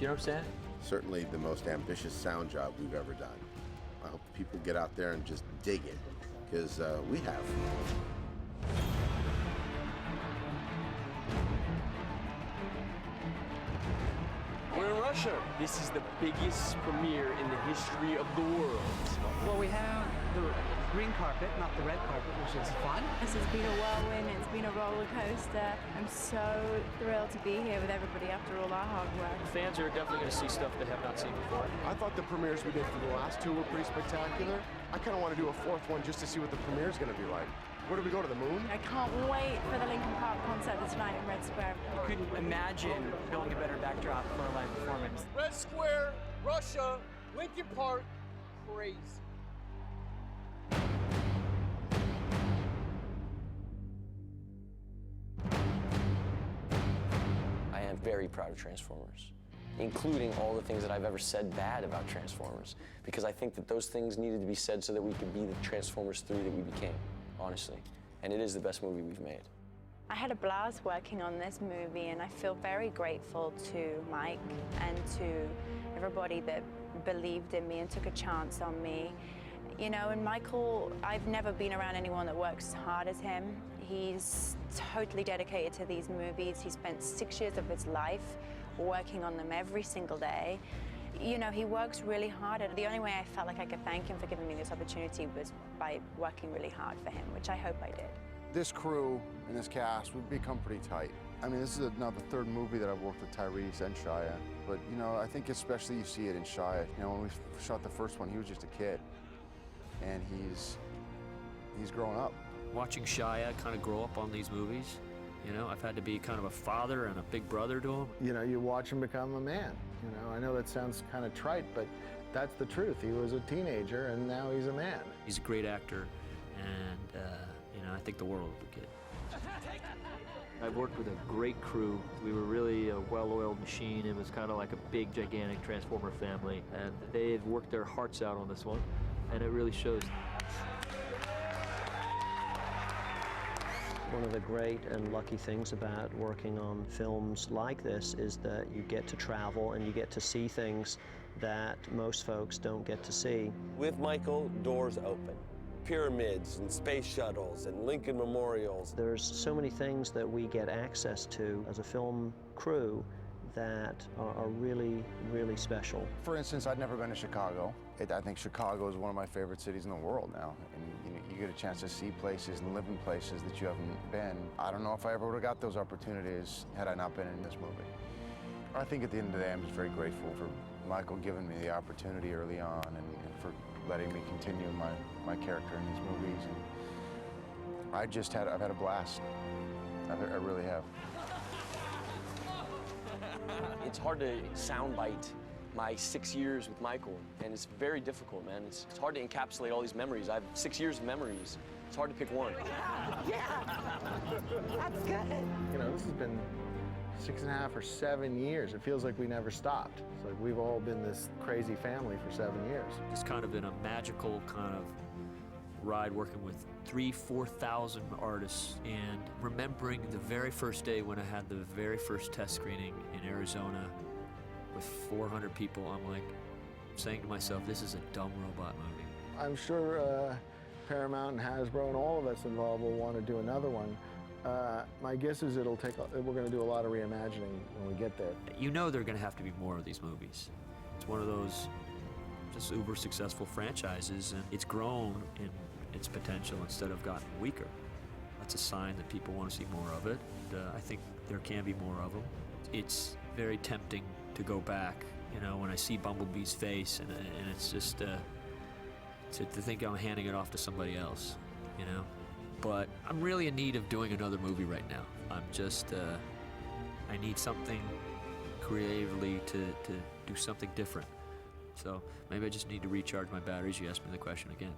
You know what I'm saying? Certainly the most ambitious sound job we've ever done. I hope people get out there and just dig it, because we have. We're in Russia. This is the biggest premiere in the history of the world. Well, we have the green carpet, not the red carpet, which is fun. This has been a whirlwind, it's been a roller coaster. I'm so thrilled to be here with everybody after all our hard work. Fans are definitely going to see stuff they have not seen before. I thought the premieres we did for the last two were pretty spectacular. I kind of want to do a fourth one just to see what the premiere is going to be like. Where do we go, to the moon? I can't wait for the Linkin Park concert this night in Red Square. You couldn't imagine building a better backdrop for a live performance. Red Square, Russia, Linkin Park, crazy. I am very proud of Transformers, including all the things that I've ever said bad about Transformers, because I think that those things needed to be said so that we could be the Transformers 3 that we became, honestly. And it is the best movie we've made. I had a blast working on this movie, and I feel very grateful to Mike and to everybody that believed in me and took a chance on me. You know, and Michael, I've never been around anyone that works as hard as him. He's totally dedicated to these movies. He spent 6 years of his life working on them every single day. You know, he works really hard, and the only way I felt like I could thank him for giving me this opportunity was by working really hard for him, which I hope I did. This crew and this cast, we've become pretty tight. I mean, this is now the third movie that I've worked with Tyrese and Shia. But, you know, I think especially you see it in Shia. You know, when we shot the first one, he was just a kid. And he's grown up. Watching Shia kind of grow up on these movies, you know, I've had to be kind of a father and a big brother to him. You know, you watch him become a man. You know, I know that sounds kind of trite, but that's the truth. He was a teenager, and now he's a man. He's a great actor, and, you know, I think the world will be good. I've worked with a great crew. We were really a well-oiled machine. It was kind of like a big, gigantic Transformer family, and they've worked their hearts out on this one, and it really shows. One of the great and lucky things about working on films like this is that you get to travel and you get to see things that most folks don't get to see. With Michael, doors open. Pyramids and space shuttles and Lincoln memorials. There's so many things that we get access to as a film crew that are really, really special. For instance, I'd never been to Chicago. I think Chicago is one of my favorite cities in the world now. And you get a chance to see places and live in places that you haven't been. I don't know if I ever would have got those opportunities had I not been in this movie. I think at the end of the day, I'm just very grateful for Michael giving me the opportunity early on and for letting me continue my character in these movies. And I've had a blast. I really have. It's hard to soundbite my 6 years with Michael, and it's very difficult, man. It's hard to encapsulate all these memories. I have 6 years of memories. It's hard to pick one. Yeah, that's good. You know, this has been 6.5 or 7 years. It feels like we never stopped. It's like we've all been this crazy family for 7 years. It's kind of been a magical kind of ride working with 4,000 artists, and remembering the very first day when I had the very first test screening in Arizona with 400 people, I'm like saying to myself, this is a dumb robot movie. I'm sure Paramount and Hasbro and all of us involved will want to do another one. My guess is we're going to do a lot of reimagining when we get there. You know there are going to have to be more of these movies. It's one of those just uber successful franchises, and it's grown in its potential instead of gotten weaker. That's a sign that people want to see more of it. And, I think there can be more of them. It's very tempting to go back, you know, when I see Bumblebee's face, and it's just to think I'm handing it off to somebody else, you know. But I'm really in need of doing another movie right now. I'm just, I need something creatively to do something different. So maybe I just need to recharge my batteries. You asked me the question again.